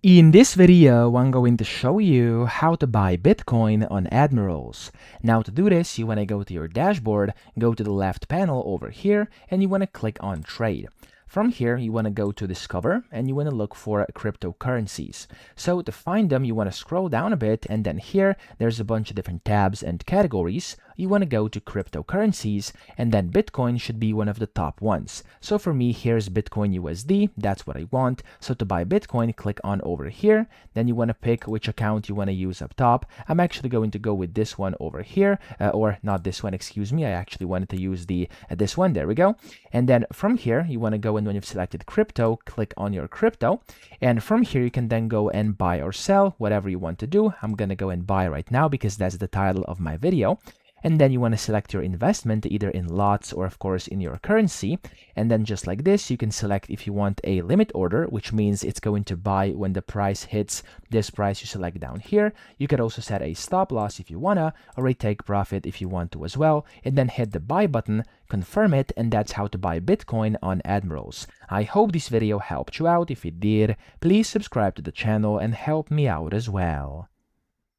In this video, I'm going to show you how to buy Bitcoin on Admirals. Now to do this, you want to go to your dashboard, go to the left panel over here, and you want to click on Trade. From here, you want to go to Discover, and you want to look for cryptocurrencies. So to find them, you want to scroll down a bit, and then here, there's a bunch of different tabs and categories. You want to go to cryptocurrencies, and then Bitcoin should be one of the top ones. So for me, here's Bitcoin USD, that's what I want. So to buy Bitcoin, click on over here, then you want to pick which account you want to use up top. I'm actually going to go with this one over here, or not this one, excuse me, I actually wanted to use this one, there we go. And then from here, you want to go, and when you've selected crypto, click on your crypto, and from here you can then go and buy or sell, whatever you want to do. I'm gonna go and buy right now because that's the title of my video. And then you want to select your investment either in lots or of course in your currency. And then just like this, you can select if you want a limit order, which means it's going to buy when the price hits this price you select down here. You could also set a stop loss if you wanna, or a take profit if you want to as well, and then hit the buy button, confirm it, and that's how to buy Bitcoin on Admirals. I hope this video helped you out. If it did, please subscribe to the channel and help me out as well.